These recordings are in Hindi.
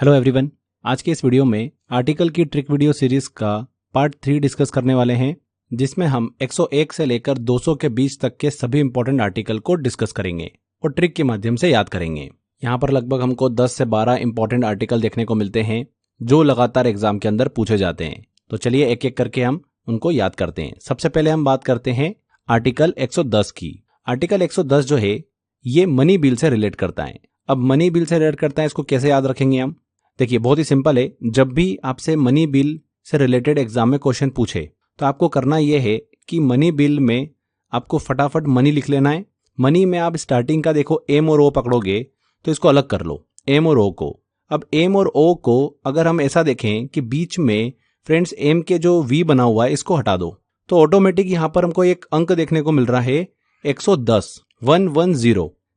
हेलो एवरीवन, आज के इस वीडियो में आर्टिकल की ट्रिक वीडियो सीरीज का पार्ट 3 डिस्कस करने वाले हैं, जिसमें हम 101 से लेकर 200 के बीच तक के सभी इंपॉर्टेंट आर्टिकल को डिस्कस करेंगे और ट्रिक के माध्यम से याद करेंगे। यहाँ पर लगभग हमको 10 से 12 इंपॉर्टेंट आर्टिकल देखने को मिलते हैं जो लगातार एग्जाम के अंदर पूछे जाते हैं। तो चलिए एक एक करके हम उनको याद करते हैं। सबसे पहले हम बात करते हैं आर्टिकल 110 की। आर्टिकल 110 जो है ये मनी बिल से रिलेट करता है। अब मनी बिल से रिलेट करता है, इसको कैसे याद रखेंगे हम? देखिए बहुत ही सिंपल है। जब भी आपसे मनी बिल से रिलेटेड एग्जाम में क्वेश्चन पूछे तो आपको करना यह है कि मनी बिल में आपको फटाफट मनी लिख लेना है। मनी में आप स्टार्टिंग का देखो एम और ओ पकड़ोगे तो इसको अलग कर लो, एम और ओ को। अब एम और ओ को अगर हम ऐसा देखें कि बीच में फ्रेंड्स एम के जो वी बना हुआ है इसको हटा दो तो ऑटोमेटिक यहाँ पर हमको एक अंक देखने को मिल रहा है 110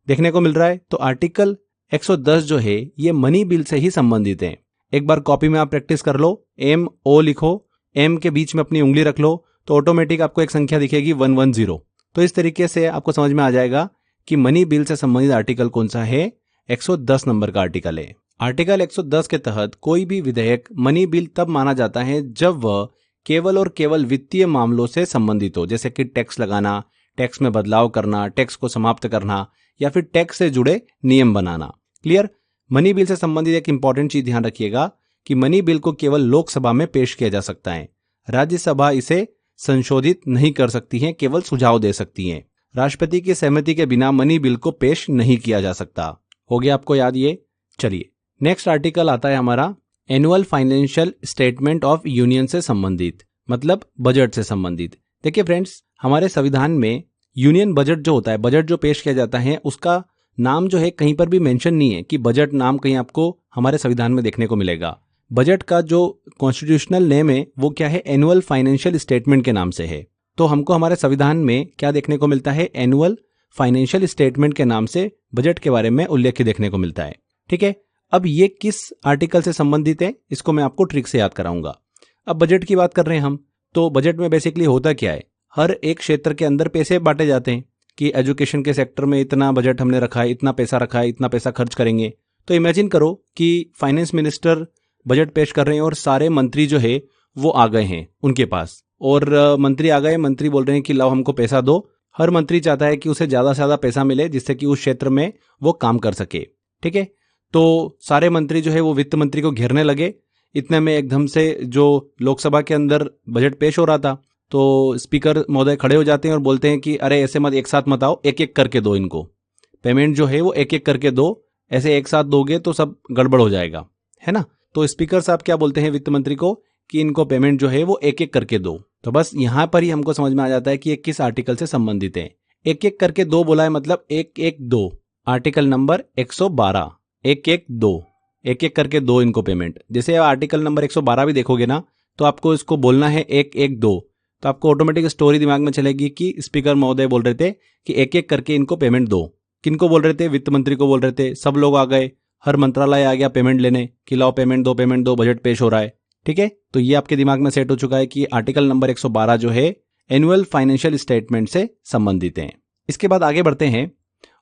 देखने को मिल रहा है। तो आर्टिकल 110 जो है ये मनी बिल से ही संबंधित है। एक बार कॉपी में आप प्रैक्टिस कर लो, एम ओ लिखो, एम के बीच में अपनी उंगली रख लो तो ऑटोमेटिक आपको एक संख्या दिखेगी 110। तो इस तरीके से आपको समझ में आ जाएगा कि मनी बिल से संबंधित आर्टिकल कौन सा है। 110 नंबर का आर्टिकल है। आर्टिकल 110 के तहत कोई भी विधेयक मनी बिल तब माना जाता है जब वह केवल और केवल वित्तीय मामलों से संबंधित हो, जैसे कि टैक्स लगाना, टैक्स में बदलाव करना, टैक्स को समाप्त करना या फिर टैक्स से जुड़े नियम बनाना। क्लियर? मनी बिल से संबंधित एक इंपॉर्टेंट चीज ध्यान रखिएगा कि मनी बिल को केवल लोकसभा में पेश किया जा सकता है। राज्यसभा इसे संशोधित नहीं कर सकती है, केवल सुझाव दे सकती है। राष्ट्रपति की सहमति के बिना मनी बिल को पेश नहीं किया जा सकता। हो गया आपको याद ये? चलिए नेक्स्ट आर्टिकल आता है हमारा annual financial statement of union से संबंधित, मतलब बजट से संबंधित। देखिए फ्रेंड्स, हमारे संविधान में यूनियन बजट जो होता है, बजट जो पेश किया जाता है, उसका नाम जो है कहीं पर भी मेंशन नहीं है कि बजट नाम कहीं आपको हमारे संविधान में देखने को मिलेगा। बजट का जो कॉन्स्टिट्यूशनल नेम है वो क्या है? एनुअल फाइनेंशियल स्टेटमेंट के नाम से है। तो हमको हमारे संविधान में क्या देखने को मिलता है? एनुअल फाइनेंशियल स्टेटमेंट के नाम से बजट के बारे में उल्लेख देखने को मिलता है। ठीक है, अब ये किस आर्टिकल से संबंधित है इसको मैं आपको ट्रिक से याद कराऊंगा। अब बजट की बात कर रहे हैं हम, तो बजट में बेसिकली होता क्या है? हर एक क्षेत्र के अंदर पैसे बांटे जाते हैं कि एजुकेशन के सेक्टर में इतना बजट हमने रखा है, इतना पैसा रखा है, इतना पैसा खर्च करेंगे। तो इमेजिन करो कि फाइनेंस मिनिस्टर बजट पेश कर रहे हैं और सारे मंत्री जो है वो आ गए हैं उनके पास, और मंत्री आ गए, मंत्री बोल रहे हैं कि लाओ हमको पैसा दो। हर मंत्री चाहता है कि उसे ज्यादा से ज्यादा पैसा मिले जिससे कि उस क्षेत्र में वो काम कर सके। ठीक है, तो सारे मंत्री जो है वो वित्त मंत्री को घेरने लगे। इतने में एकदम से जो लोकसभा के अंदर बजट पेश हो रहा था तो स्पीकर महोदय खड़े हो जाते हैं और बोलते हैं कि अरे ऐसे मत, एक साथ मत आओ, एक एक करके दो इनको, पेमेंट जो है वो एक एक करके दो, ऐसे एक साथ दोगे तो सब गड़बड़ हो जाएगा, है ना। तो स्पीकर साहब क्या बोलते हैं वित्त मंत्री को कि इनको पेमेंट जो है वो एक एक करके दो। तो बस यहां पर ही हमको समझ में आ जाता है कि ये किस आर्टिकल से संबंधित है। एक एक करके दो बोला है, मतलब 112, आर्टिकल नंबर 112, 112, एक एक करके दो इनको पेमेंट। जैसे आर्टिकल नंबर 112 भी देखोगे ना तो आपको इसको बोलना है 112, तो आपको ऑटोमेटिक स्टोरी दिमाग में चलेगी कि स्पीकर महोदय बोल रहे थे कि एक एक करके इनको पेमेंट दो। किनको बोल रहे थे? वित्त मंत्री को बोल रहे थे। सब लोग आ गए, हर मंत्रालय आ गया पेमेंट लेने कि लाओ पेमेंट दो, बजट पेश हो रहा है। ठीक है, तो ये आपके दिमाग में सेट हो चुका है कि आर्टिकल नंबर 112 जो है एनुअल फाइनेंशियल स्टेटमेंट से संबंधित है। इसके बाद आगे बढ़ते हैं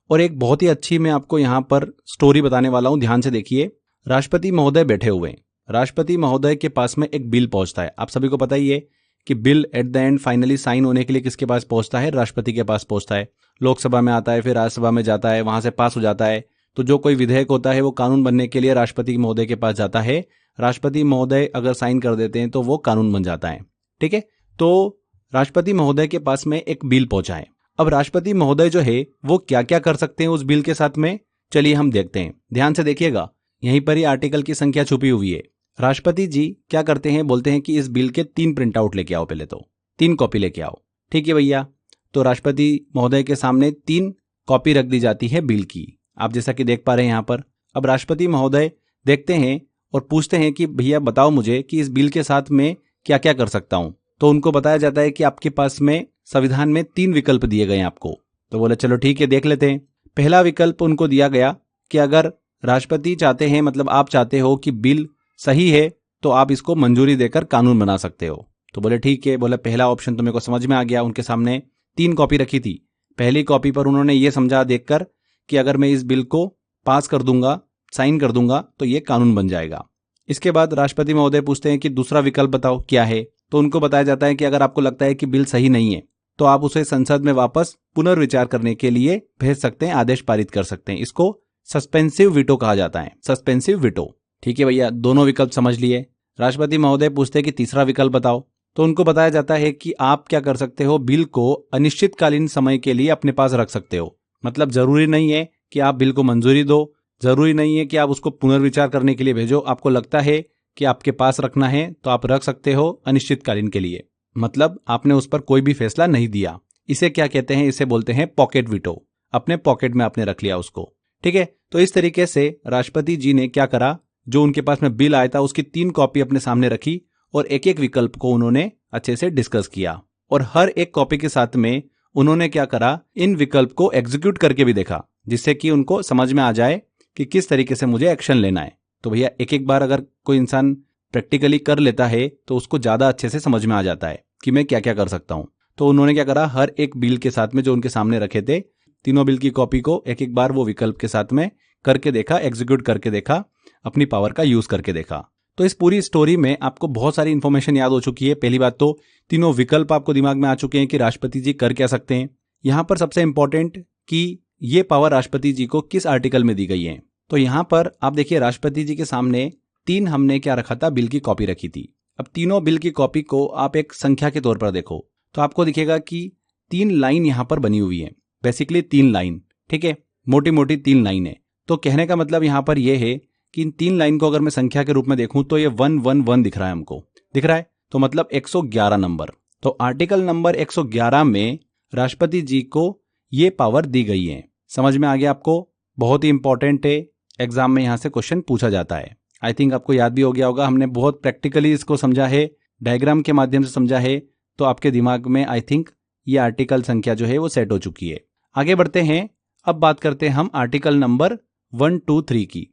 और एक बहुत ही अच्छी मैं आपको यहाँ पर स्टोरी बताने वाला हूँ, ध्यान से देखिए। राष्ट्रपति महोदय बैठे हुए हैं, राष्ट्रपति महोदय के पास में एक बिल पहुंचता है। आप सभी को पता ही है कि bill at the end finally sign होने के लिए किसके पास पहुंचता है? राष्ट्रपति के पास पहुंचता है। लोकसभा में आता है, फिर राज्यसभा में जाता है, वहां से पास हो जाता है। तो जो कोई विधेयक होता है वो कानून बनने के लिए राष्ट्रपति महोदय के पास जाता है। राष्ट्रपति महोदय अगर साइन कर देते हैं तो वो कानून बन जाता है। ठीक है, तो राष्ट्रपति महोदय के पास में एक बिल पहुंचा है। अब राष्ट्रपति महोदय जो है वो क्या क्या कर सकते हैं उस बिल के साथ में, चलिए हम देखते हैं। ध्यान से देखिएगा, यहीं पर ही आर्टिकल की संख्या छुपी हुई है। राष्ट्रपति जी क्या करते हैं? बोलते हैं कि इस बिल के 3 प्रिंट आउट लेके आओ, पहले तो 3 कॉपी लेके आओ। ठीक है भैया, तो राष्ट्रपति महोदय के सामने 3 कॉपी रख दी जाती है बिल की, आप जैसा कि देख पा रहे हैं यहाँ पर। अब राष्ट्रपति महोदय देखते हैं और पूछते हैं कि भैया बताओ मुझे कि इस बिल के साथ में क्या क्या कर सकता हूं। तो उनको बताया जाता है कि आपके पास में संविधान में 3 विकल्प दिए गए हैं आपको। तो बोले चलो ठीक है, देख लेते हैं। पहला विकल्प उनको दिया गया कि अगर राष्ट्रपति चाहते हैं, मतलब आप चाहते हो कि बिल सही है तो आप इसको मंजूरी देकर कानून बना सकते हो। तो बोले ठीक है। बोले पहला ऑप्शन तो मेरे को समझ में आ गया। उनके सामने 3 कॉपी रखी थी। पहली कॉपी पर उन्होंने ये समझा देखकर कि अगर मैं इस बिल को पास कर दूंगा साइन कर दूंगा तो ये कानून बन जाएगा। इसके बाद राष्ट्रपति महोदय पूछते हैं कि दूसरा विकल्प बताओ क्या है। तो उनको बताया जाता है कि अगर आपको लगता है कि बिल सही नहीं है तो आप उसे संसद में वापस पुनर्विचार करने के लिए भेज सकते हैं, आदेश पारित कर सकते हैं। इसको सस्पेंसिव वीटो कहा जाता है, सस्पेंसिव वीटो। ठीक है भैया, दोनों विकल्प समझ लिए। राष्ट्रपति महोदय पूछते हैं कि तीसरा विकल्प बताओ। तो उनको बताया जाता है कि आप क्या कर सकते हो, बिल को अनिश्चितकालीन समय के लिए अपने पास रख सकते हो। मतलब जरूरी नहीं है कि आप बिल को मंजूरी दो, जरूरी नहीं है कि आप उसको पुनर्विचार करने के लिए भेजो। आपको लगता है कि आपके पास रखना है तो आप रख सकते हो अनिश्चितकालीन के लिए। मतलब आपने उस पर कोई भी फैसला नहीं दिया। इसे क्या कहते हैं, इसे बोलते हैं पॉकेट वीटो। अपने पॉकेट में आपने रख लिया उसको। ठीक है, तो इस तरीके से राष्ट्रपति जी ने क्या करा, जो उनके पास में बिल आया था उसकी 3 कॉपी अपने सामने रखी और एक एक विकल्प को उन्होंने अच्छे से डिस्कस किया। और हर एक कॉपी के साथ में उन्होंने क्या करा, इन विकल्प को एग्जीक्यूट करके भी देखा, जिससे कि उनको समझ में आ जाए कि किस तरीके से मुझे एक्शन लेना है। तो भैया एक एक बार अगर कोई इंसान प्रैक्टिकली कर लेता है तो उसको ज्यादा अच्छे से समझ में आ जाता है कि मैं क्या क्या कर सकता हूं। तो उन्होंने क्या करा, हर एक बिल के साथ में जो उनके सामने रखे थे, तीनों बिल की कॉपी को एक एक बार वो विकल्प के साथ में करके देखा, एग्जीक्यूट करके देखा, अपनी पावर का यूज करके देखा। तो इस पूरी स्टोरी में आपको बहुत सारी इंफॉर्मेशन याद हो चुकी है। पहली बात तो तीनों विकल्प आपको दिमाग में आ चुके हैं कि राष्ट्रपति जी कर क्या सकते हैं। यहां पर सबसे इंपॉर्टेंट कि ये पावर राष्ट्रपति जी को किस आर्टिकल में दी गई है। तो यहां पर आप देखिए, राष्ट्रपति जी के सामने 3 हमने क्या रखा था, बिल की कॉपी रखी थी। अब तीनों बिल की कॉपी को आप एक संख्या के तौर पर देखो तो आपको दिखेगा कि 3 लाइन यहां पर बनी हुई है। बेसिकली 3 लाइन, ठीक है, मोटी मोटी 3 लाइन है। तो कहने का मतलब यहां पर यह है कि इन 3 लाइन को अगर मैं संख्या के रूप में देखूं तो ये 111 दिख रहा है, हमको दिख रहा है। तो मतलब 111 नंबर। तो आर्टिकल नंबर 111 में राष्ट्रपति जी को ये पावर दी गई है। समझ में आ गया आपको? बहुत ही इंपॉर्टेंट है, एग्जाम में यहां से क्वेश्चन पूछा जाता है। आई थिंक आपको याद भी हो गया होगा, हमने बहुत प्रैक्टिकली इसको समझा है, डायग्राम के माध्यम से समझा है। तो आपके दिमाग में आई थिंक ये आर्टिकल संख्या जो है वो सेट हो चुकी है। आगे बढ़ते हैं, अब बात करते हैं हम आर्टिकल नंबर 1, 2, 3 की।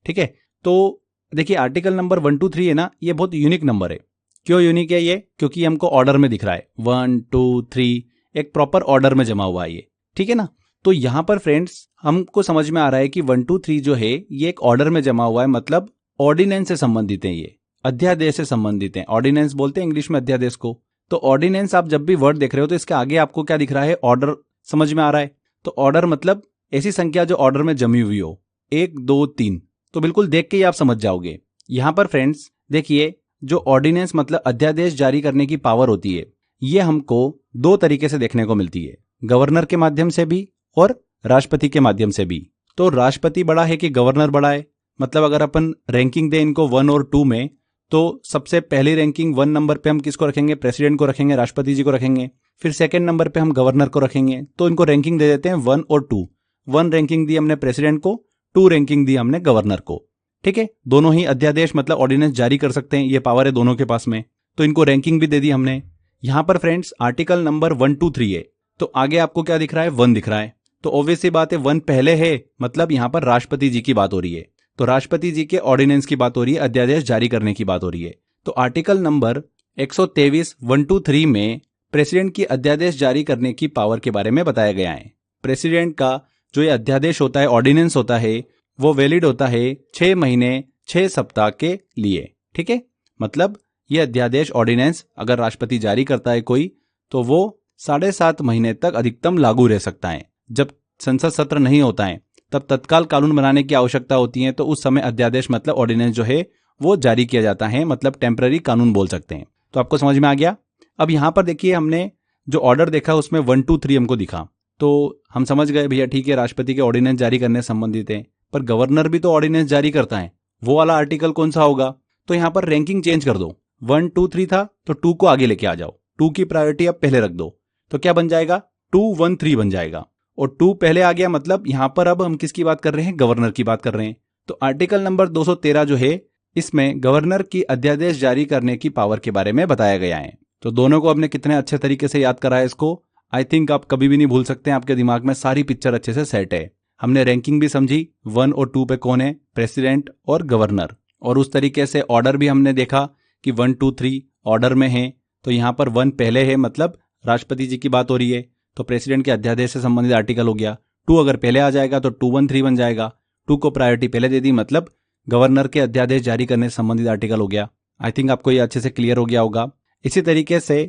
ठीक है, तो देखिए आर्टिकल नंबर 1, 2, 3 है ना, ये बहुत यूनिक नंबर है। क्यों यूनिक है ये? क्योंकि हमको ऑर्डर में दिख रहा है, 1, 2, 3 एक प्रॉपर ऑर्डर में जमा हुआ है ये। ठीक है ना, तो यहां पर फ्रेंड्स हमको समझ में आ रहा है कि 1, 2, 3 जो है ये एक ऑर्डर में जमा हुआ है, मतलब ऑर्डिनेंस से संबंधित है, ये अध्यादेश से संबंधित है। ऑर्डिनेंस बोलते हैं इंग्लिश में अध्यादेश को। तो ऑर्डिनेंस आप जब भी वर्ड देख रहे हो तो इसके आगे आपको क्या दिख रहा है, ऑर्डर समझ में आ रहा है। तो ऑर्डर मतलब ऐसी संख्या जो ऑर्डर में जमी हुई हो, 1, 2, 3। तो बिल्कुल देख के ही आप समझ जाओगे। यहां पर फ्रेंड्स देखिए, जो ऑर्डिनेंस मतलब अध्यादेश जारी करने की पावर होती है, ये हमको 2 तरीके से देखने को मिलती है, गवर्नर के माध्यम से भी और राष्ट्रपति के माध्यम से भी। तो राष्ट्रपति बड़ा है कि गवर्नर बड़ा है? मतलब अगर अपन रैंकिंग दें इनको 1 और 2 में, तो सबसे पहली रैंकिंग 1 नंबर पे हम किसको रखेंगे, प्रेसिडेंट को रखेंगे, राष्ट्रपति जी को रखेंगे। फिर सेकंड नंबर पे हम गवर्नर को रखेंगे। तो इनको रैंकिंग दे देते हैं 1 और 2। 1 रैंकिंग दी हमने प्रेसिडेंट को, 2 रैंकिंग दी हमने गवर्नर को। ठीक है, दोनों ही अध्यादेश मतलब ऑर्डिनेंस जारी कर सकते हैं, ये पावर है दोनों के पास में। तो इनको रैंकिंग भी दे दी हमने। यहां पर फ्रेंड्स आर्टिकल नंबर 1, 2, 3 है, तो आगे आपको क्या दिख रहा है, 1 दिख रहा है। तो ऑब्वियस सी बात है 1 पहले है, मतलब यहां पर राष्ट्रपति जी की बात हो रही है। तो राष्ट्रपति जी के ऑर्डिनेंस की बात हो रही है, अध्यादेश जारी करने की बात हो रही है। तो आर्टिकल नंबर 123, 1, 2, 3 में प्रेसिडेंट की अध्यादेश जारी करने की पावर के बारे में बताया गया है। प्रेसिडेंट का जो ये अध्यादेश होता है, ऑर्डिनेंस होता है, वो वैलिड होता है 6 महीने 6 सप्ताह के लिए। ठीक है, मतलब ये अध्यादेश ऑर्डिनेंस अगर राष्ट्रपति जारी करता है कोई, तो वो 7.5 महीने तक अधिकतम लागू रह सकता है। जब संसद सत्र नहीं होता है तब तत्काल कानून बनाने की आवश्यकता होती है, तो उस समय अध्यादेश मतलब ऑर्डिनेंस जो है वो जारी किया जाता है, मतलब टेम्पररी कानून बोल सकते हैं। तो आपको समझ में आ गया। अब यहां पर देखिए, हमने जो ऑर्डर देखा उसमें 1, 2, 3 हमको दिखा, तो हम समझ गए भैया ठीक है, राष्ट्रपति के ऑर्डिनेंस जारी करने से संबंधित है। पर गवर्नर भी तो ऑर्डिनेंस जारी करता है, वो वाला आर्टिकल कौन सा होगा? तो यहां पर रैंकिंग चेंज कर दो, 1, 2, 3 था तो 2 को आगे लेके आ जाओ, 2 की प्रायोरिटी अब पहले रख दो। तो क्या बन जाएगा, 2, 1, 3 बन जाएगा। और 2 पहले आ गया, मतलब यहां पर अब हम किसकी बात कर रहे हैं, गवर्नर की बात कर रहे हैं। तो आर्टिकल नंबर 213 जो है, इसमें गवर्नर की अध्यादेश जारी करने की पावर के बारे में बताया गया है। तो दोनों को आपने कितने अच्छे तरीके से याद करा है इसको, आई थिंक आप कभी भी नहीं भूल सकते हैं, आपके दिमाग में सारी पिक्चर अच्छे से सेट है। हमने रैंकिंग भी समझी, 1 और 2 पे कौन है, प्रेसिडेंट और गवर्नर। और उस तरीके से ऑर्डर भी हमने देखा कि 1, 2, 3 ऑर्डर में है। तो यहां पर 1 पहले है, मतलब राष्ट्रपति जी की बात हो रही है, तो प्रेसिडेंट के अध्यादेश से संबंधित आर्टिकल हो गया। 2 अगर पहले आ जाएगा तो 2, 1, 3 बन जाएगा। 2 को प्रायोरिटी पहले दे दी, मतलब गवर्नर के अध्यादेश जारी करने से संबंधित आर्टिकल हो गया। आई थिंक आपको ये अच्छे से क्लियर हो गया होगा। इसी तरीके से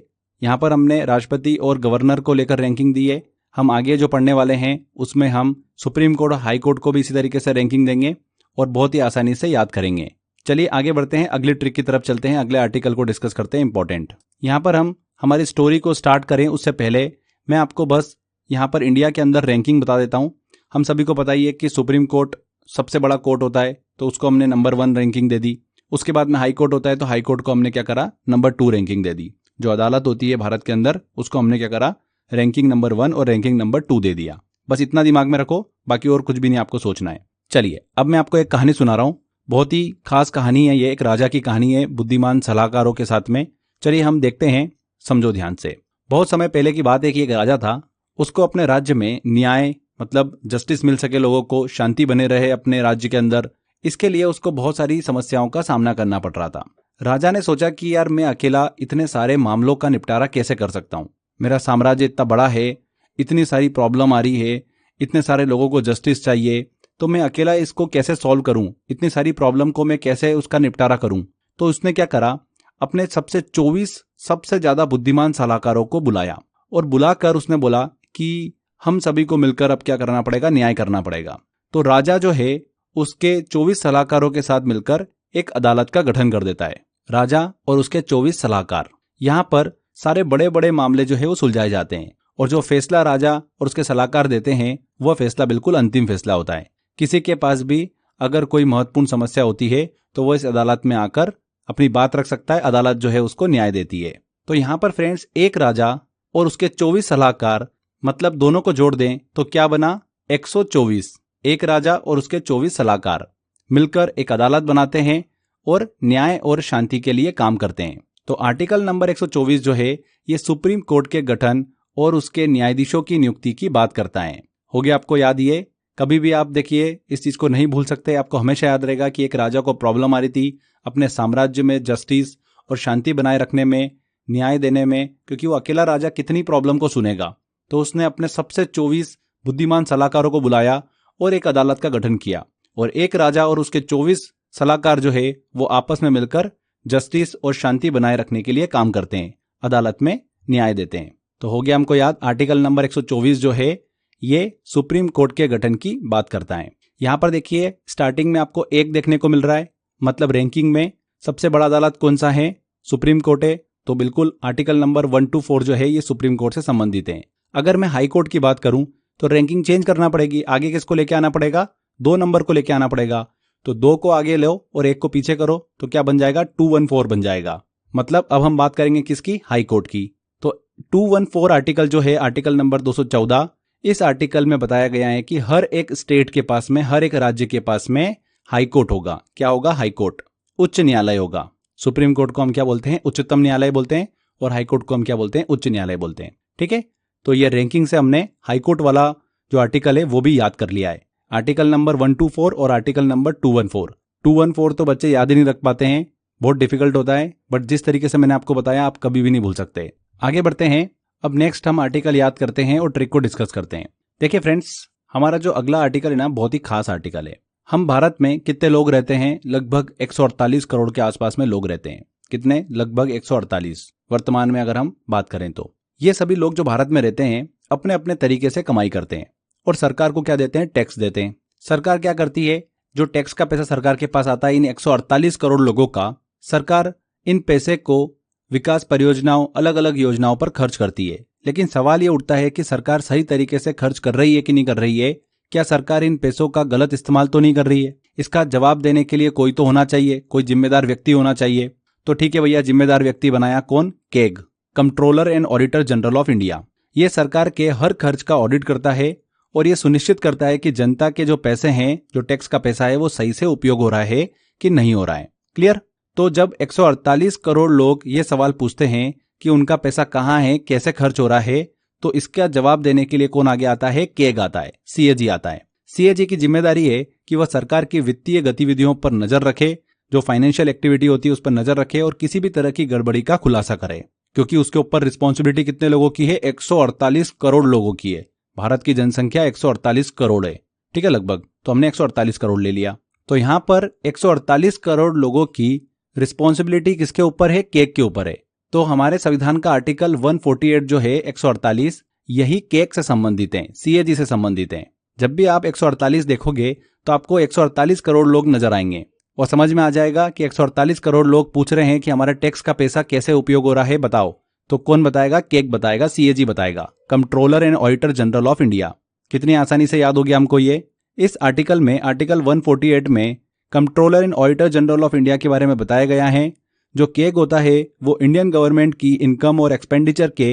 यहाँ पर हमने राष्ट्रपति और गवर्नर को लेकर रैंकिंग दी है। हम आगे जो पढ़ने वाले हैं उसमें हम सुप्रीम कोर्ट और हाई कोर्ट को भी इसी तरीके से रैंकिंग देंगे और बहुत ही आसानी से याद करेंगे। चलिए आगे बढ़ते हैं, अगली ट्रिक की तरफ चलते हैं, अगले आर्टिकल को डिस्कस करते हैं इंपॉर्टेंट। यहाँ पर हम हमारी स्टोरी को स्टार्ट करें उससे पहले मैं आपको बस यहाँ पर इंडिया के अंदर रैंकिंग बता देता हूँ। हम सभी को पता ही है कि सुप्रीम कोर्ट सबसे बड़ा कोर्ट होता है, तो उसको हमने नंबर 1 रैंकिंग दे दी। उसके बाद में हाई कोर्ट होता है, तो हाई कोर्ट को हमने क्या करा, नंबर 2 रैंकिंग दे दी। जो अदालत होती है भारत के अंदर उसको हमने क्या करा, रैंकिंग नंबर 1 और रैंकिंग नंबर 2 दे दिया। बस इतना दिमाग में रखो, बाकी और कुछ भी नहीं आपको सोचना है। चलिए अब मैं आपको एक कहानी सुना रहा हूँ, बहुत ही खास कहानी है ये, एक राजा की कहानी है बुद्धिमान सलाहकारों के साथ में। चलिए हम देखते हैं, समझो ध्यान से। बहुत समय पहले की बात है कि एक राजा था, उसको अपने राज्य में न्याय मतलब जस्टिस मिल सके, लोगों को शांति बने रहे अपने राज्य के अंदर, इसके लिए उसको बहुत सारी समस्याओं का सामना करना पड़ रहा था। राजा ने सोचा कि यार मैं अकेला इतने सारे मामलों का निपटारा कैसे कर सकता हूँ, मेरा साम्राज्य इतना बड़ा है, इतनी सारी प्रॉब्लम आ रही है, इतने सारे लोगों को जस्टिस चाहिए, तो मैं अकेला इसको कैसे सॉल्व करूं, इतनी सारी प्रॉब्लम को मैं कैसे उसका निपटारा करूं। तो उसने क्या करा, अपने 24 सबसे ज्यादा बुद्धिमान सलाहकारों को बुलाया और बुलाकर उसने बोला कि हम सभी को मिलकर अब क्या करना पड़ेगा, न्याय करना पड़ेगा। तो राजा जो है उसके 24 सलाहकारों के साथ मिलकर एक अदालत का गठन कर देता है। राजा और उसके 24 सलाहकार, यहाँ पर सारे बड़े बड़े मामले जो है वो सुलझाए जाते हैं और जो फैसला राजा और उसके सलाहकार देते हैं वह फैसला बिल्कुल अंतिम फैसला होता है। किसी के पास भी अगर कोई महत्वपूर्ण समस्या होती है तो वो इस अदालत में आकर अपनी बात रख सकता है, अदालत जो है उसको न्याय देती है। तो यहाँ पर फ्रेंड्स एक राजा और उसके 24 सलाहकार, मतलब दोनों को जोड़ दें तो क्या बना, 124। एक राजा और उसके 24 सलाहकार मिलकर एक अदालत बनाते हैं और न्याय और शांति के लिए काम करते हैं। तो आर्टिकल नंबर 124 जो है ये सुप्रीम कोर्ट के गठन और उसके न्यायाधीशों की नियुक्ति की बात करता है। हो गया आपको याद, ये कभी भी आप देखिए इस चीज को नहीं भूल सकते, आपको हमेशा याद रहेगा कि एक राजा को प्रॉब्लम आ रही थी अपने साम्राज्य में जस्टिस और शांति बनाए रखने में, न्याय देने में, क्योंकि वो अकेला राजा कितनी प्रॉब्लम को सुनेगा। तो उसने अपने सबसे 24 बुद्धिमान सलाहकारों को बुलाया और एक अदालत का गठन किया और एक राजा और उसके 24 सलाहकार जो है वो आपस में मिलकर जस्टिस और शांति बनाए रखने के लिए काम करते हैं, अदालत में न्याय देते हैं। तो हो गया हमको याद, आर्टिकल नंबर 124 जो है ये सुप्रीम कोर्ट के गठन की बात करता है। यहां पर देखिए स्टार्टिंग में आपको 1 देखने को मिल रहा है, मतलब रैंकिंग में सबसे बड़ा अदालत कौन सा है, सुप्रीम कोर्ट है। तो बिल्कुल आर्टिकल नंबर 1 to 4 जो है ये सुप्रीम कोर्ट से संबंधित है। अगर मैं हाई कोर्ट की बात करूं तो रैंकिंग चेंज करना पड़ेगी, आगे किसको लेके आना पड़ेगा, 2 नंबर को लेके आना पड़ेगा। तो 2 को आगे लो और 1 को पीछे करो तो क्या बन जाएगा, 214 बन जाएगा। मतलब अब हम बात करेंगे किसकी, हाई कोर्ट की। तो 214 आर्टिकल जो है, आर्टिकल नंबर 214, इस आर्टिकल में बताया गया है कि हर एक स्टेट के पास में, हर एक राज्य के पास में हाई कोर्ट होगा। क्या होगा, हाई कोर्ट, उच्च न्यायालय होगा। सुप्रीम कोर्ट को हम क्या बोलते हैं, उच्चतम न्यायालय बोलते हैं, और हाई कोर्ट को हम क्या बोलते हैं, उच्च न्यायालय बोलते हैं। ठीक है, तो ये रैंकिंग से हमने हाई कोर्ट वाला जो आर्टिकल है वो भी याद कर लिया है। आर्टिकल नंबर 124 और आर्टिकल नंबर 214 तो बच्चे याद ही नहीं रख पाते हैं, बहुत डिफिकल्ट होता है, बट जिस तरीके से मैंने आपको बताया आप कभी भी नहीं भूल सकते। आगे बढ़ते हैं, अब नेक्स्ट हम आर्टिकल याद करते हैं और ट्रिक को डिस्कस करते हैं। देखिए फ्रेंड्स, हमारा जो अगला आर्टिकल है ना बहुत ही खास आर्टिकल है। हम भारत में कितने लोग रहते हैं, लगभग 148 करोड़ के आसपास में लोग रहते हैं। कितने, लगभग 148 वर्तमान में अगर हम बात करें तो। ये सभी लोग जो भारत में रहते हैं अपने अपने तरीके से कमाई करते हैं और सरकार को क्या देते हैं, टैक्स देते हैं। सरकार क्या करती है, जो टैक्स का पैसा सरकार के पास आता है, इन 148 करोड़ लोगों का, सरकार इन पैसे को विकास परियोजनाओं, अलग अलग योजनाओं पर खर्च करती है। लेकिन सवाल ये उठता है कि सरकार सही तरीके से खर्च कर रही है कि नहीं कर रही है, क्या सरकार इन पैसों का गलत इस्तेमाल तो नहीं कर रही है। इसका जवाब देने के लिए कोई तो होना चाहिए, कोई जिम्मेदार व्यक्ति होना चाहिए। तो ठीक है भैया, जिम्मेदार व्यक्ति बनाया कौन, keg, controller and auditor general of India. ये सरकार के हर खर्च का ऑडिट करता है और ये सुनिश्चित करता है कि जनता के जो पैसे हैं, जो टैक्स का पैसा है, वो सही से उपयोग हो रहा है कि नहीं हो रहा है। क्लियर। तो जब 148 करोड़ लोग ये सवाल पूछते हैं कि उनका पैसा कहाँ है, कैसे खर्च हो रहा है, तो इसका जवाब देने के लिए कौन आगे आता है, केग आता है, सीएजी आता है। सीएजी की जिम्मेदारी है कि वह सरकार की वित्तीय गतिविधियों पर नजर रखे, जो फाइनेंशियल एक्टिविटी होती है उस पर नजर रखे और किसी भी तरह की गड़बड़ी का खुलासा करे, क्योंकि उसके ऊपर रिस्पॉन्सिबिलिटी कितने लोगों की है, 148 करोड़ लोगों की है। भारत की जनसंख्या 148 करोड़ है। ठीक है लगभग। तो हमने 148 करोड़ ले लिया। तो यहां पर 148 करोड़ लोगों की रिस्पॉन्सिबिलिटी किसके ऊपर है? केक के ऊपर है। तो हमारे संविधान का आर्टिकल 148 जो है 148, यही केक से संबंधित है, CAG से संबंधित है। जब भी आप 148 देखोगे तो आपको 148 करोड़ लोग नजर आएंगे और समझ में आ जाएगा कि 148 करोड़ लोग पूछ रहे हैं कि हमारा टैक्स का पैसा कैसे उपयोग हो रहा है, बताओ। तो कौन बताएगा? केक बताएगा, CAG बताएगा, controller and auditor general of India. कितनी आसानी से याद हो गया हमको ये। इस आर्टिकल में, आर्टिकल 148 में controller and auditor general of India के बारे में बताया गया है। जो केग होता है वो इंडियन गवर्नमेंट की इनकम और एक्सपेंडिचर के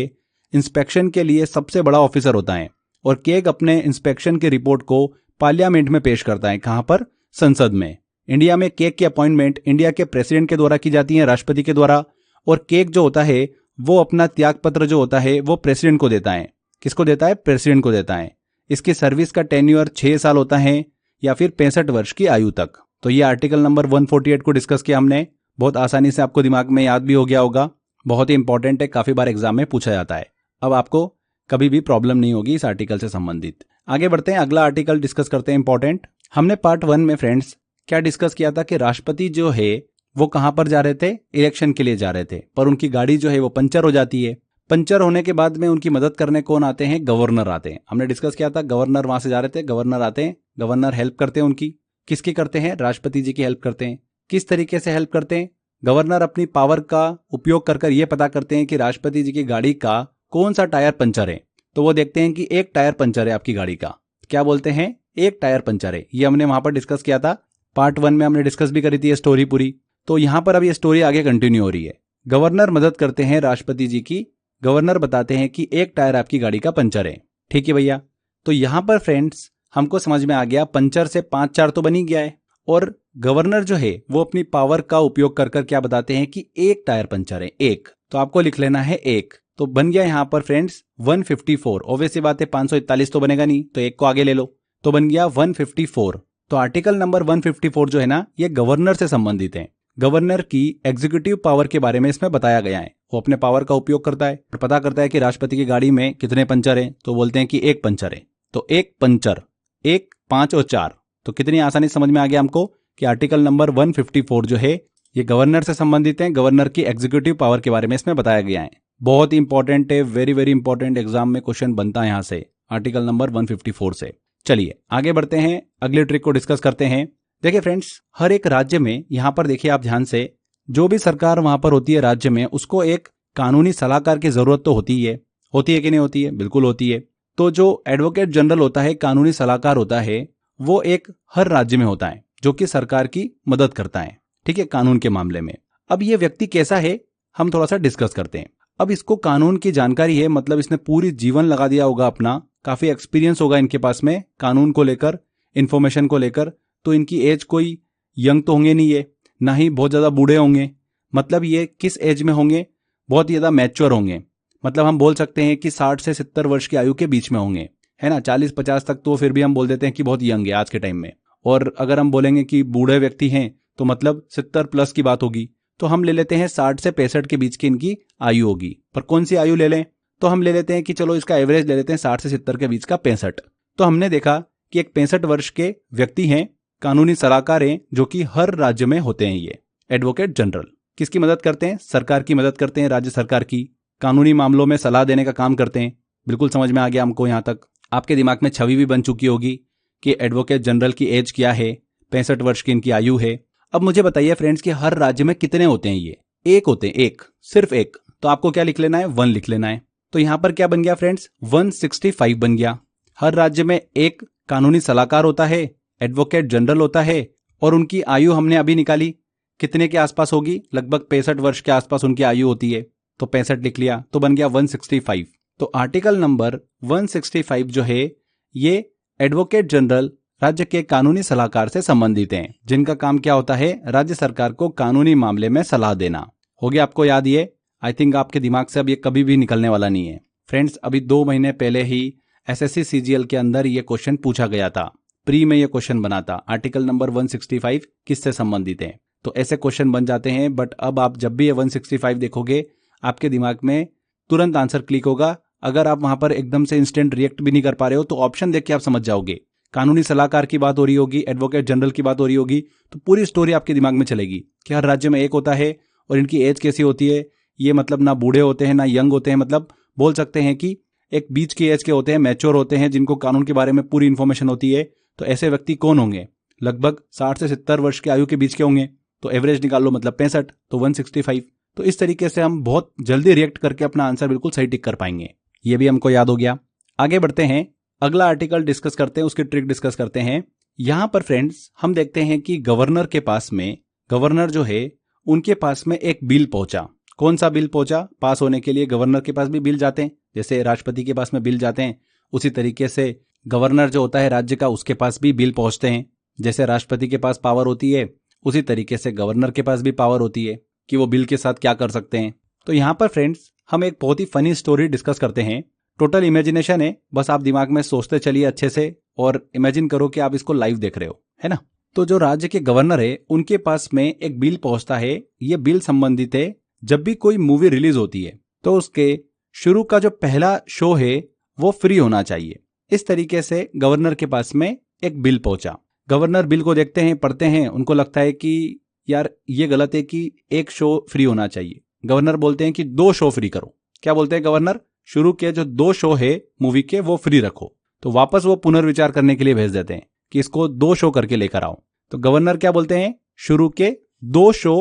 इंस्पेक्शन के लिए सबसे बड़ा ऑफिसर होता है और केग अपने इंस्पेक्शन की रिपोर्ट को पार्लियामेंट में पेश करता है। कहां पर? संसद में। इंडिया में केग की अपॉइंटमेंट इंडिया के प्रेसिडेंट के द्वारा की जाती है, राष्ट्रपति के द्वारा। और केग जो होता है वो अपना त्यागपत्र जो होता है वो प्रेसिडेंट को देता है। किसको देता है? प्रेसिडेंट को देता है। इसकी सर्विस का टेन्योर 6 साल होता है या फिर 65 वर्ष की आयु तक। तो ये आर्टिकल नंबर 148 को डिस्कस किया हमने। बहुत आसानी से आपको दिमाग में याद भी हो गया होगा। बहुत ही इंपॉर्टेंट है, काफी बार एग्जाम में पूछा जाता है। अब आपको कभी भी प्रॉब्लम नहीं होगी इस आर्टिकल से संबंधित। आगे बढ़ते हैं, अगला आर्टिकल डिस्कस करते हैं इंपॉर्टेंट। हमने पार्ट 1 में फ्रेंड्स क्या डिस्कस किया था कि राष्ट्रपति जो है वो कहां पर जा रहे थे? इलेक्शन के लिए जा रहे थे, पर उनकी गाड़ी जो है वो पंचर हो जाती है। पंचर होने के बाद में उनकी मदद करने कौन आते हैं? गवर्नर आते हैं। हमने डिस्कस किया था, गवर्नर वहां से जा रहे थे, गवर्नर आते हैं, गवर्नर हेल्प करते हैं उनकी। किसकी करते हैं? राष्ट्रपति जी की हेल्प करते हैं। किस तरीके से हेल्प करते हैं? गवर्नर अपनी पावर का उपयोग कर ये पता करते हैं कि राष्ट्रपति जी की गाड़ी का कौन सा टायर पंचर है। तो वो देखते हैं कि एक टायर पंचर है आपकी गाड़ी का। क्या बोलते हैं? एक टायर पंचर है। ये हमने वहां पर डिस्कस किया था। पार्ट 1 में हमने डिस्कस भी करी थी ये स्टोरी पूरी। तो यहां पर अब ये स्टोरी आगे कंटिन्यू हो रही है। गवर्नर मदद करते हैं राष्ट्रपति जी की। गवर्नर बताते हैं कि एक टायर आपकी गाड़ी का पंचर है। ठीक है भैया। तो यहां पर फ्रेंड्स हमको समझ में आ गया, पंचर से 5-4 तो बन ही गया है। और गवर्नर जो है वो अपनी पावर का उपयोग कर क्या बताते हैं कि एक टायर पंचर है, एक। तो आपको लिख लेना है एक। तो बन गया यहां पर फ्रेंड्स 154। ऑब्वियसली बात है 541 तो बनेगा नहीं, तो एक को आगे ले लो, तो बन गया 154। तो आर्टिकल नंबर 154 जो है ना, ये गवर्नर से संबंधित है। गवर्नर की एग्जीक्यूटिव पावर के बारे में इसमें बताया गया है। वो अपने पावर का उपयोग करता है और पता करता है कि राष्ट्रपति की गाड़ी में कितने पंचर हैं। तो बोलते हैं कि एक पंचर है, तो एक पंचर, 1, 5 और 4। तो कितनी आसानी समझ में आ गया हमको कि आर्टिकल नंबर 154 जो है ये गवर्नर से संबंधित है। गवर्नर की एग्जीक्यूटिव पावर के बारे में इसमें बताया गया है। बहुत ही इंपॉर्टेंट है, वेरी वेरी इंपॉर्टेंट, एग्जाम में क्वेश्चन बनता है यहां से आर्टिकल नंबर 154 से। चलिए आगे बढ़ते हैं, अगले ट्रिक को डिस्कस करते हैं। देखिए फ्रेंड्स, हर एक राज्य में, यहां पर देखिए आप ध्यान से, जो भी सरकार वहां पर होती है राज्य में, उसको एक कानूनी सलाहकार की जरूरत तो होती है। होती है कि नहीं होती है? बिल्कुल होती है। तो जो एडवोकेट जनरल होता है, कानूनी सलाहकार होता है, वो एक हर राज्य में होता है जो कि सरकार की मदद करता है, ठीक है, कानून के मामले में। अब ये व्यक्ति कैसा है हम थोड़ा सा डिस्कस करते हैं। अब इसको कानून की जानकारी है, मतलब इसने पूरी जीवन लगा दिया होगा अपना, काफी एक्सपीरियंस होगा इनके पास में कानून को लेकर, इंफॉर्मेशन को लेकर। तो इनकी एज कोई यंग तो होंगे नहीं ये, ना ही बहुत ज्यादा बूढ़े होंगे। मतलब ये किस एज में होंगे? बहुत ही ज्यादा मैच्योर होंगे। मतलब हम बोल सकते हैं कि 60 से 70 वर्ष की आयु के बीच में होंगे, है ना। 40-50 तक तो फिर भी हम बोल देते हैं कि बहुत यंग है आज के टाइम में। और अगर हम बोलेंगे कि बूढ़े व्यक्ति हैं तो मतलब 70 प्लस की बात होगी। तो हम ले लेते हैं 60 से 65 के बीच की इनकी आयु होगी। पर कौन सी आयु ले लें? तो हम ले लेते हैं कि चलो इसका एवरेज ले लेते हैं 60 से 70 के बीच का 65। तो हमने देखा कि एक 65 वर्ष के व्यक्ति हैं, कानूनी सलाहकार हैं, जो कि हर राज्य में होते हैं। ये एडवोकेट जनरल किसकी मदद करते हैं? सरकार की मदद करते हैं, राज्य सरकार की। कानूनी मामलों में सलाह देने का काम करते हैं। बिल्कुल समझ में आ गया हमको। यहां तक आपके दिमाग में छवि भी बन चुकी होगी कि एडवोकेट जनरल की एज क्या है, 65 वर्ष की इनकी आयु है। अब मुझे बताइए फ्रेंड्स कि हर राज्य में कितने होते हैं? ये एक होते हैं, एक, सिर्फ एक। तो आपको क्या लिख लेना है? 1 लिख लेना है। तो यहां पर क्या बन गया फ्रेंड्स? 165 बन गया। हर राज्य में एक कानूनी सलाहकार होता है, एडवोकेट जनरल होता है, और उनकी आयु हमने अभी निकाली, कितने के आसपास होगी? लगभग 65 वर्ष के आसपास उनकी आयु होती है। तो 65 लिख लिया, तो बन गया 165। तो आर्टिकल नंबर 165 जो है ये एडवोकेट जनरल राज्य के कानूनी सलाहकार से संबंधित हैं, जिनका काम क्या होता है? राज्य सरकार को कानूनी मामले में सलाह देना। हो गया आपको याद? ये आई थिंक आपके दिमाग से अब ये कभी भी निकलने वाला नहीं है फ्रेंड्स। अभी 2 महीने पहले ही एसएससी सीजीएल के अंदर ये क्वेश्चन पूछा गया था, प्री में ये क्वेश्चन बना था, आर्टिकल नंबर 165 किससे संबंधित है। तो ऐसे क्वेश्चन बन जाते हैं। बट अब आप जब भी ये 165 देखोगे आपके दिमाग में तुरंत आंसर क्लिक होगा। अगर आप वहां पर एकदम से इंस्टेंट रिएक्ट भी नहीं कर पा रहे हो तो ऑप्शन देख के आप समझ जाओगे कानूनी सलाहकार की बात हो रही होगी, एडवोकेट जनरल की बात हो रही होगी, तो पूरी स्टोरी आपके दिमाग में चलेगी कि हर राज्य में एक होता है और इनकी एज कैसी होती है। ये मतलब ना बूढ़े होते हैं ना यंग होते हैं, मतलब बोल सकते हैं कि एक बीच की एज के होते हैं, मैच्योर होते हैं, जिनको कानून के बारे में पूरी इन्फॉर्मेशन होती है। तो ऐसे व्यक्ति कौन होंगे? लगभग 60 से 70 वर्ष की आयु के बीच के होंगे। तो एवरेज निकाल लो, मतलब 65, तो 165। तो इस तरीके से हम बहुत जल्दी रिएक्ट करके अपना आंसर बिल्कुल सही टिक कर पाएंगे। ये भी हमको याद हो गया। आगे बढ़ते हैं, अगला आर्टिकल डिस्कस करते हैं, उसकी ट्रिक डिस्कस करते हैं। यहां पर फ्रेंड्स हम देखते हैं कि गवर्नर के पास में, गवर्नर जो है उनके पास में एक बिल पहुंचा। कौन सा बिल पहुंचा? पास होने के लिए गवर्नर के पास भी बिल जाते हैं, जैसे राष्ट्रपति के पास में बिल जाते हैं, उसी तरीके से गवर्नर जो होता है राज्य का, उसके पास भी बिल पहुंचते हैं। जैसे राष्ट्रपति के पास पावर होती है, उसी तरीके से गवर्नर के पास भी पावर होती है कि वो बिल के साथ क्या कर सकते हैं। तो यहाँ पर फ्रेंड्स हम एक बहुत ही फनी स्टोरी डिस्कस करते हैं। टोटल इमेजिनेशन है, बस आप दिमाग में सोचते चलिए अच्छे से और इमेजिन करो कि आप इसको लाइव देख रहे हो, है ना। तो जो राज्य के गवर्नर है उनके पास में एक बिल पहुंचता है। ये बिल संबंधित है, जब भी कोई मूवी रिलीज होती है तो उसके शुरू का जो पहला शो है वो फ्री होना चाहिए। इस तरीके से गवर्नर के पास में एक बिल पहुंचा। गवर्नर बिल को देखते हैं, पढ़ते हैं, उनको लगता है कि यार ये गलत है कि एक शो फ्री होना चाहिए। गवर्नर बोलते हैं कि 2 शो फ्री करो। क्या बोलते हैं गवर्नर? शुरू के जो 2 शो है मूवी के वो फ्री रखो। तो वापस वो पुनर्विचार करने के लिए भेज देते हैं कि इसको 2 शो करके लेकर आओ। तो गवर्नर क्या बोलते हैं? शुरू के 2 शो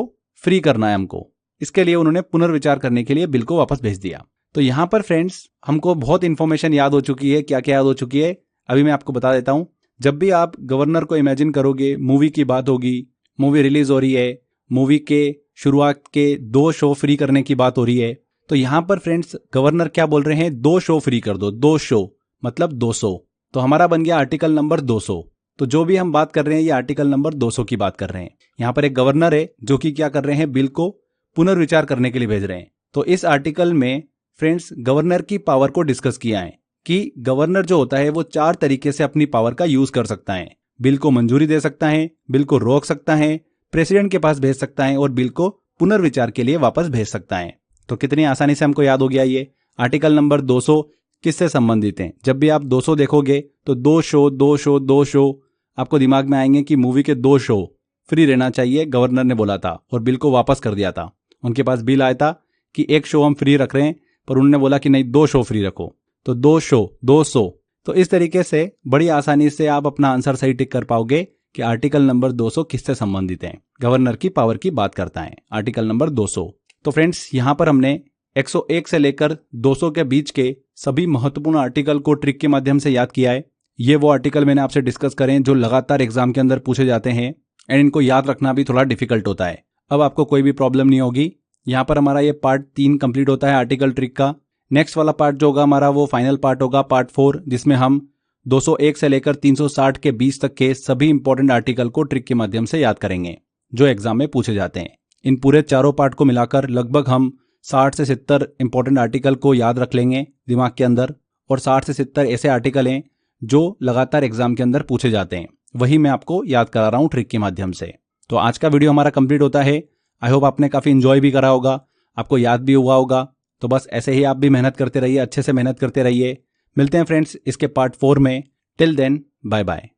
फ्री करना है हमको। इसके लिए उन्होंने पुनर्विचार करने के लिए बिल को वापस भेज दिया। तो यहां पर फ्रेंड्स हमको बहुत इंफॉर्मेशन याद हो चुकी है। क्या क्या याद हो चुकी है अभी मैं आपको बता देता हूं। जब भी आप गवर्नर को इमेजिन करोगे, मूवी की बात होगी, मूवी रिलीज हो रही है, मूवी के शुरुआत के 2 शो फ्री करने की बात हो रही है, तो यहां पर फ्रेंड्स गवर्नर क्या बोल रहे हैं? 2 शो फ्री कर दो। 2 शो मतलब 200। तो हमारा बन गया आर्टिकल नंबर 200। तो जो भी हम बात कर रहे हैं ये आर्टिकल नंबर 200 की बात कर रहे हैं। यहां पर एक गवर्नर है जो कि क्या कर रहे हैं? बिल को पुनर्विचार करने के लिए भेज रहे हैं। तो इस आर्टिकल में फ्रेंड्स गवर्नर की पावर को डिस्कस किया है कि गवर्नर जो होता है वो 4 तरीके से अपनी पावर का यूज कर सकता है। बिल को मंजूरी दे सकता है, बिल को रोक सकता है, प्रेसिडेंट के पास भेज सकता है और बिल को पुनर्विचार के लिए वापस भेज सकता है। तो कितनी आसानी से हमको याद हो गया ये आर्टिकल नंबर 200 किससे संबंधित है। जब भी आप 200 देखोगे तो 2 शो 2 शो 2 शो आपको दिमाग में आएंगे कि मूवी के 2 शो फ्री रहना चाहिए, गवर्नर ने बोला था और बिल को वापस कर दिया था। उनके पास बिल आया था कि 1 शो हम फ्री रख रहे हैं, पर उन्होंने बोला कि नहीं 2 शो फ्री रखो। तो 2 शो 200। तो इस तरीके से बड़ी आसानी से आप अपना आंसर सही टिक कर पाओगे कि आर्टिकल नंबर 200 किससे संबंधित है। गवर्नर की पावर की बात करता है आर्टिकल नंबर 200। तो फ्रेंड्स यहां पर हमने 101 से लेकर 200 के बीच के सभी महत्वपूर्ण आर्टिकल को ट्रिक के माध्यम से याद किया है। ये वो आर्टिकल मैंने आपसे डिस्कस करें जो लगातार एग्जाम के अंदर पूछे जाते हैं एंड इनको याद रखना भी थोड़ा डिफिकल्ट होता है। अब आपको कोई भी प्रॉब्लम नहीं होगी। यहाँ पर हमारा ये पार्ट 3 कंप्लीट होता है आर्टिकल ट्रिक का। नेक्स्ट वाला पार्ट जो होगा हमारा वो फाइनल पार्ट होगा, पार्ट 4, जिसमें हम 201 से लेकर 360 के बीच तक के सभी इंपॉर्टेंट आर्टिकल को ट्रिक के माध्यम से याद करेंगे जो एग्जाम में पूछे जाते हैं। इन पूरे चारों पार्ट को मिलाकर लगभग हम 60 से 70 इंपॉर्टेंट आर्टिकल को याद रख लेंगे दिमाग के अंदर, और 60 से 70 ऐसे आर्टिकल हैं जो लगातार एग्जाम के अंदर पूछे जाते हैं। वही मैं आपको याद करा रहा हूँ ट्रिक के माध्यम से। तो आज का वीडियो हमारा कंप्लीट होता है। आई होप आपने काफ़ी इंजॉय भी करा होगा, आपको याद भी हुआ होगा। तो बस ऐसे ही आप भी मेहनत करते रहिए, अच्छे से मेहनत करते रहिए। मिलते हैं फ्रेंड्स इसके पार्ट 4 में। Till then bye bye.